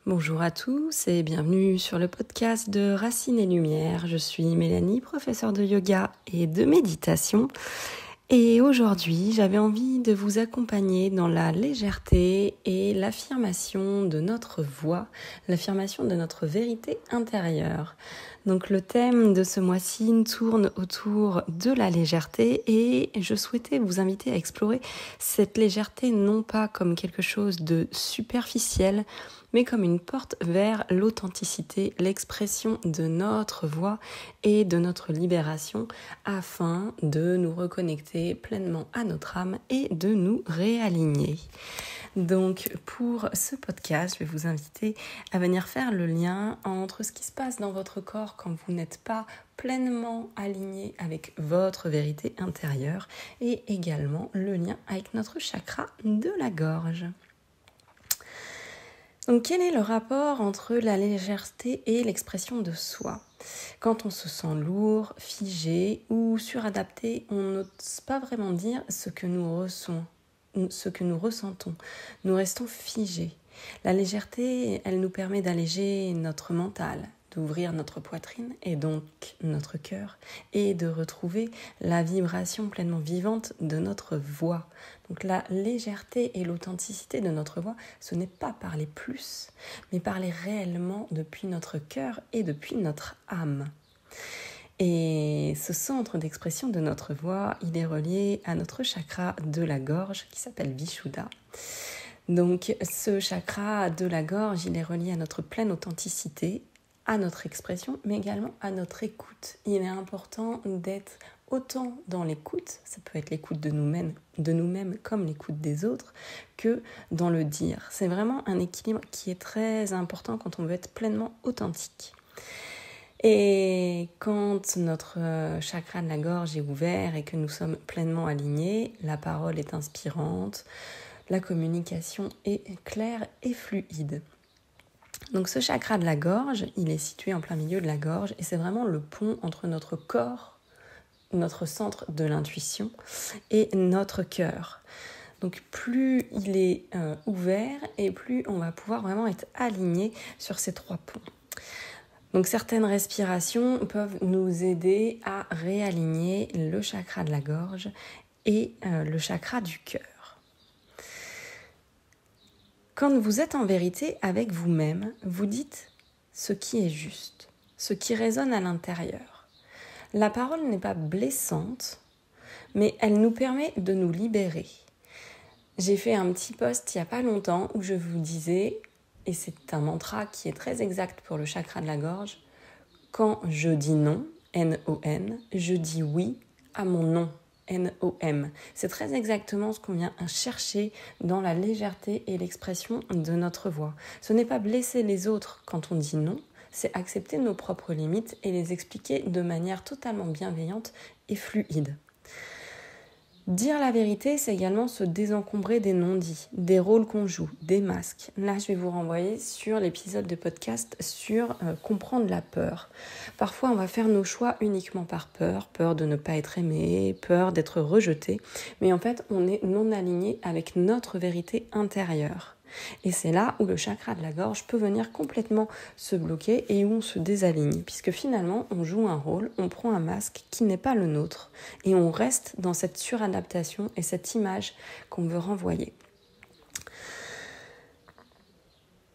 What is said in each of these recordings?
Bonjour à tous et bienvenue sur le podcast de Racines et Lumière. Je suis Mélanie, professeure de yoga et de méditation. Et aujourd'hui, j'avais envie de vous accompagner dans la légèreté et l'affirmation de notre voix, l'affirmation de notre vérité intérieure. Donc le thème de ce mois-ci tourne autour de la légèreté et je souhaitais vous inviter à explorer cette légèreté non pas comme quelque chose de superficiel, mais comme une porte vers l'authenticité, l'expression de notre voix et de notre libération afin de nous reconnecter pleinement à notre âme et de nous réaligner. Donc pour ce podcast, je vais vous inviter à venir faire le lien entre ce qui se passe dans votre corps quand vous n'êtes pas pleinement aligné avec votre vérité intérieure et également le lien avec notre chakra de la gorge. Donc quel est le rapport entre la légèreté et l'expression de soi ? Quand on se sent lourd, figé ou suradapté, on n'ose pas vraiment dire ce que nous ressentons. Nous restons figés. La légèreté, elle nous permet d'alléger notre mental, d'ouvrir notre poitrine et donc notre cœur et de retrouver la vibration pleinement vivante de notre voix. Donc la légèreté et l'authenticité de notre voix, ce n'est pas parler plus, mais parler réellement depuis notre cœur et depuis notre âme. Et ce centre d'expression de notre voix, il est relié à notre chakra de la gorge qui s'appelle Vishuddha. Donc ce chakra de la gorge, il est relié à notre pleine authenticité, à notre expression, mais également à notre écoute. Il est important d'être autant dans l'écoute, ça peut être l'écoute de nous-mêmes comme l'écoute des autres, que dans le dire. C'est vraiment un équilibre qui est très important quand on veut être pleinement authentique. Et quand notre chakra de la gorge est ouvert et que nous sommes pleinement alignés, la parole est inspirante, la communication est claire et fluide. Donc ce chakra de la gorge, il est situé en plein milieu de la gorge et c'est vraiment le pont entre notre corps, notre centre de l'intuition et notre cœur. Donc plus il est ouvert et plus on va pouvoir vraiment être aligné sur ces trois ponts. Donc certaines respirations peuvent nous aider à réaligner le chakra de la gorge et le chakra du cœur. Quand vous êtes en vérité avec vous-même, vous dites ce qui est juste, ce qui résonne à l'intérieur. La parole n'est pas blessante, mais elle nous permet de nous libérer. J'ai fait un petit post il n'y a pas longtemps où je vous disais, et c'est un mantra qui est très exact pour le chakra de la gorge, quand je dis non, N-O-N, je dis oui à mon nom. N-O-M. C'est très exactement ce qu'on vient chercher dans la légèreté et l'expression de notre voix. Ce n'est pas blesser les autres quand on dit non, c'est accepter nos propres limites et les expliquer de manière totalement bienveillante et fluide. Dire la vérité, c'est également se désencombrer des non-dits, des rôles qu'on joue, des masques. Là, je vais vous renvoyer sur l'épisode de podcast sur comprendre la peur. Parfois, on va faire nos choix uniquement par peur, peur de ne pas être aimé, peur d'être rejeté. Mais en fait, on est non aligné avec notre vérité intérieure. Et c'est là où le chakra de la gorge peut venir complètement se bloquer et où on se désaligne, puisque finalement on joue un rôle, on prend un masque qui n'est pas le nôtre et on reste dans cette suradaptation et cette image qu'on veut renvoyer.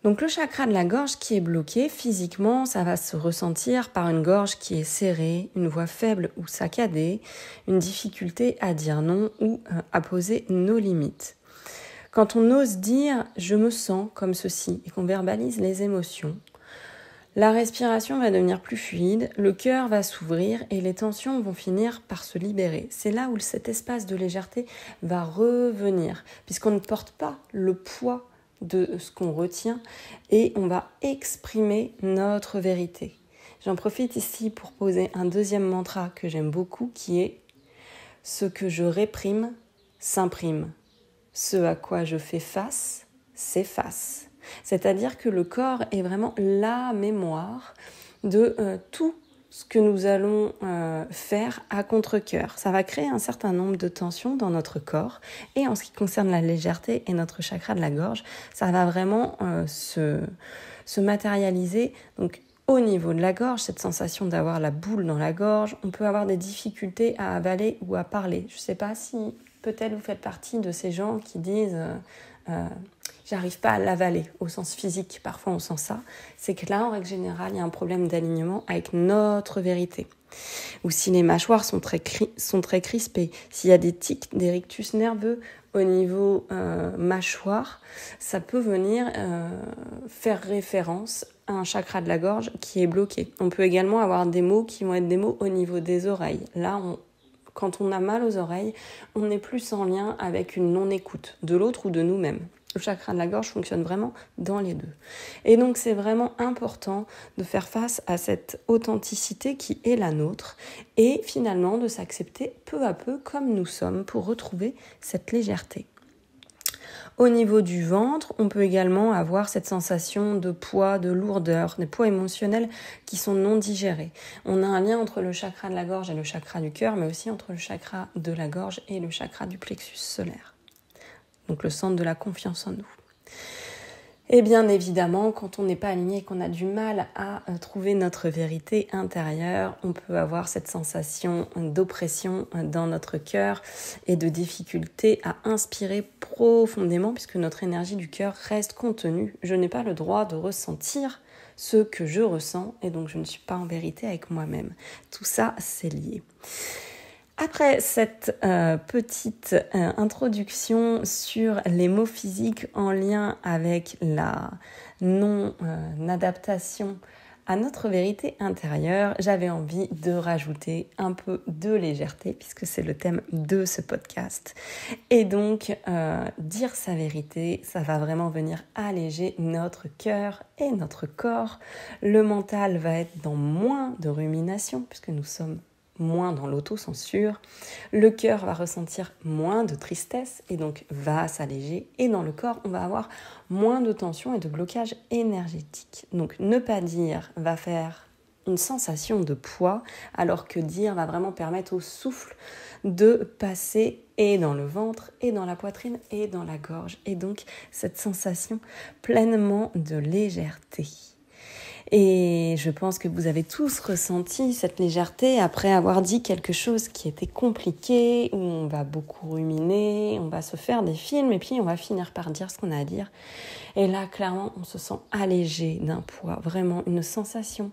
Donc le chakra de la gorge qui est bloqué, physiquement, ça va se ressentir par une gorge qui est serrée, une voix faible ou saccadée, une difficulté à dire non ou à poser nos limites. Quand on ose dire « je me sens comme ceci » et qu'on verbalise les émotions, la respiration va devenir plus fluide, le cœur va s'ouvrir et les tensions vont finir par se libérer. C'est là où cet espace de légèreté va revenir, puisqu'on ne porte pas le poids de ce qu'on retient et on va exprimer notre vérité. J'en profite ici pour poser un deuxième mantra que j'aime beaucoup qui est « ce que je réprime s'imprime ». Ce à quoi je fais face, s'efface. C'est-à-dire que le corps est vraiment la mémoire de tout ce que nous allons faire à contre-cœur. Ça va créer un certain nombre de tensions dans notre corps. Et en ce qui concerne la légèreté et notre chakra de la gorge, ça va vraiment se matérialiser. Donc, au niveau de la gorge, cette sensation d'avoir la boule dans la gorge, on peut avoir des difficultés à avaler ou à parler. Je ne sais pas si peut-être vous faites partie de ces gens qui disent j'arrive pas à l'avaler au sens physique, parfois on sent ça. C'est que là, en règle générale, il y a un problème d'alignement avec notre vérité. Ou si les mâchoires sont très crispées, s'il y a des tics, des rictus nerveux au niveau mâchoire, ça peut venir faire référence à un chakra de la gorge qui est bloqué. On peut également avoir des mots qui vont être des mots au niveau des oreilles. Là, quand on a mal aux oreilles, on est plus en lien avec une non-écoute de l'autre ou de nous-mêmes. Le chakra de la gorge fonctionne vraiment dans les deux. Et donc, c'est vraiment important de faire face à cette authenticité qui est la nôtre et finalement de s'accepter peu à peu comme nous sommes pour retrouver cette légèreté. Au niveau du ventre, on peut également avoir cette sensation de poids, de lourdeur, des poids émotionnels qui sont non digérés. On a un lien entre le chakra de la gorge et le chakra du cœur, mais aussi entre le chakra de la gorge et le chakra du plexus solaire. Donc le centre de la confiance en nous. Et bien évidemment, quand on n'est pas aligné et qu'on a du mal à trouver notre vérité intérieure, on peut avoir cette sensation d'oppression dans notre cœur et de difficulté à inspirer profondément puisque notre énergie du cœur reste contenue. Je n'ai pas le droit de ressentir ce que je ressens et donc je ne suis pas en vérité avec moi-même. Tout ça, c'est lié. Après cette petite introduction sur les mots physiques en lien avec la non-adaptation à notre vérité intérieure, j'avais envie de rajouter un peu de légèreté puisque c'est le thème de ce podcast. Et donc, dire sa vérité, ça va vraiment venir alléger notre cœur et notre corps. Le mental va être dans moins de rumination puisque nous sommes moins dans l'autocensure, le cœur va ressentir moins de tristesse et donc va s'alléger et dans le corps on va avoir moins de tension et de blocage énergétique. Donc ne pas dire va faire une sensation de poids alors que dire va vraiment permettre au souffle de passer et dans le ventre et dans la poitrine et dans la gorge et donc cette sensation pleinement de légèreté. Et je pense que vous avez tous ressenti cette légèreté après avoir dit quelque chose qui était compliqué, où on va beaucoup ruminer, on va se faire des films et puis on va finir par dire ce qu'on a à dire. Et là, clairement, on se sent allégé d'un poids, vraiment une sensation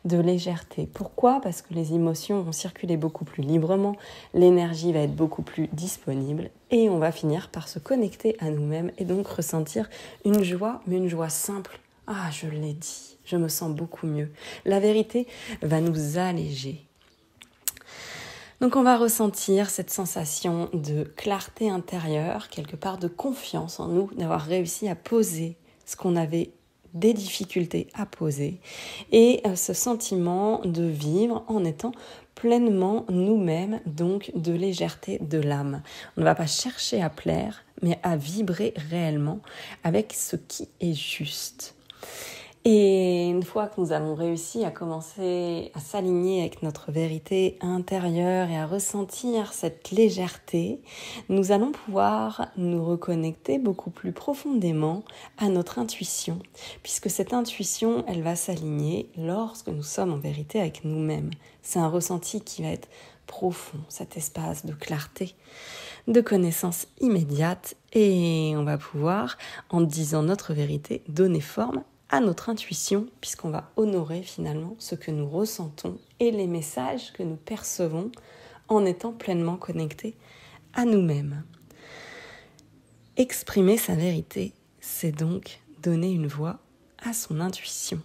de légèreté. Pourquoi ? Parce que les émotions vont circuler beaucoup plus librement, l'énergie va être beaucoup plus disponible et on va finir par se connecter à nous-mêmes et donc ressentir une joie, mais une joie simple. Ah, je l'ai dit, je me sens beaucoup mieux. La vérité va nous alléger. Donc on va ressentir cette sensation de clarté intérieure, quelque part de confiance en nous, d'avoir réussi à poser ce qu'on avait des difficultés à poser et ce sentiment de vivre en étant pleinement nous-mêmes, donc de légèreté de l'âme. On ne va pas chercher à plaire, mais à vibrer réellement avec ce qui est juste. Et une fois que nous avons réussi à commencer à s'aligner avec notre vérité intérieure et à ressentir cette légèreté, nous allons pouvoir nous reconnecter beaucoup plus profondément à notre intuition, puisque cette intuition, elle va s'aligner lorsque nous sommes en vérité avec nous-mêmes. C'est un ressenti qui va être profond, cet espace de clarté, de connaissance immédiate, et on va pouvoir, en disant notre vérité, donner forme à notre intuition, puisqu'on va honorer finalement ce que nous ressentons et les messages que nous percevons en étant pleinement connectés à nous-mêmes. Exprimer sa vérité, c'est donc donner une voix à son intuition.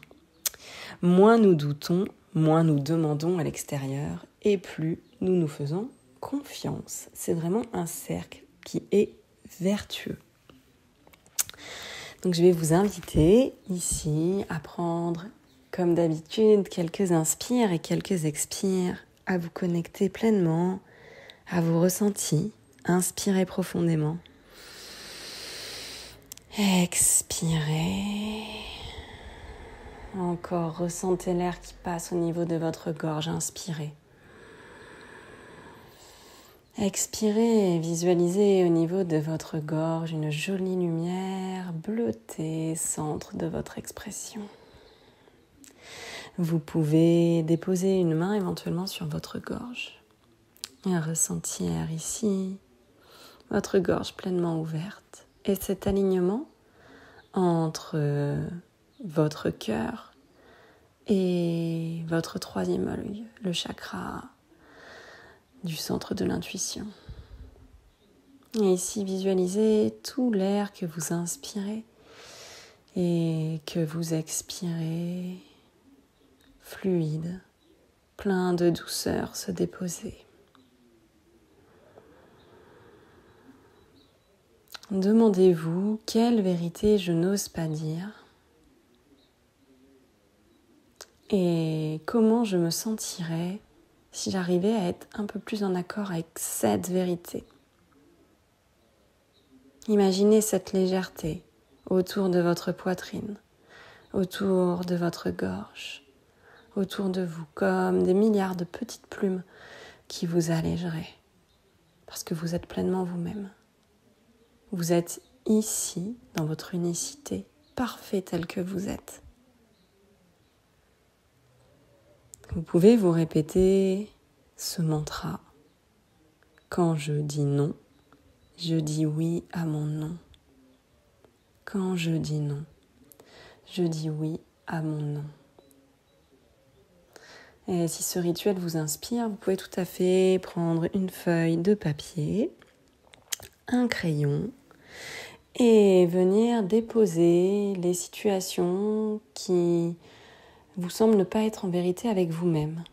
Moins nous doutons, moins nous demandons à l'extérieur et plus nous nous faisons confiance. C'est vraiment un cercle qui est vertueux. Donc je vais vous inviter ici à prendre, comme d'habitude, quelques inspires et quelques expires, à vous connecter pleinement à vos ressentis. Inspirez profondément. Expirez. Encore, ressentez l'air qui passe au niveau de votre gorge, inspirez. Expirez et visualisez au niveau de votre gorge une jolie lumière bleutée, centre de votre expression. Vous pouvez déposer une main éventuellement sur votre gorge et ressentir ici votre gorge pleinement ouverte et cet alignement entre votre cœur et votre troisième œil, le chakra du centre de l'intuition. Et ici, visualisez tout l'air que vous inspirez et que vous expirez, fluide, plein de douceur se déposer. Demandez-vous quelle vérité je n'ose pas dire et comment je me sentirais si j'arrivais à être un peu plus en accord avec cette vérité. Imaginez cette légèreté autour de votre poitrine, autour de votre gorge, autour de vous, comme des milliards de petites plumes qui vous allégeraient, parce que vous êtes pleinement vous-même. Vous êtes ici, dans votre unicité, parfait tel que vous êtes. Vous pouvez vous répéter ce mantra. Quand je dis non, je dis oui à mon non. Quand je dis non, je dis oui à mon non. Et si ce rituel vous inspire, vous pouvez tout à fait prendre une feuille de papier, un crayon et venir déposer les situations qui vous semblent ne pas être en vérité avec vous-même.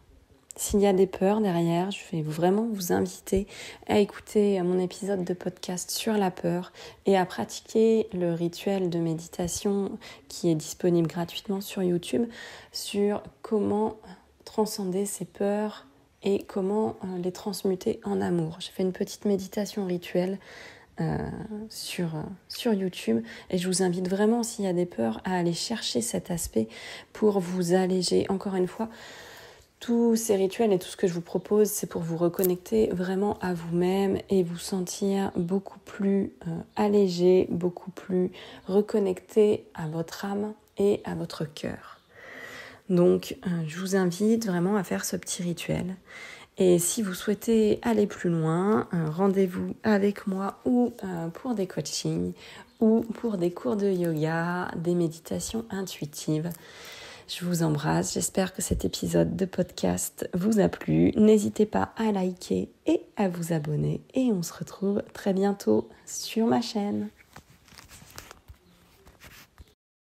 S'il y a des peurs derrière, je vais vraiment vous inviter à écouter mon épisode de podcast sur la peur et à pratiquer le rituel de méditation qui est disponible gratuitement sur YouTube sur comment transcender ces peurs et comment les transmuter en amour. J'ai fait une petite méditation rituelle sur YouTube et je vous invite vraiment, s'il y a des peurs, à aller chercher cet aspect pour vous alléger. Encore une fois, tous ces rituels et tout ce que je vous propose, c'est pour vous reconnecter vraiment à vous-même et vous sentir beaucoup plus allégé, beaucoup plus reconnecté à votre âme et à votre cœur. Donc, je vous invite vraiment à faire ce petit rituel. Et si vous souhaitez aller plus loin, rendez-vous avec moi ou pour des coachings ou pour des cours de yoga, des méditations intuitives. Je vous embrasse, j'espère que cet épisode de podcast vous a plu. N'hésitez pas à liker et à vous abonner et on se retrouve très bientôt sur ma chaîne.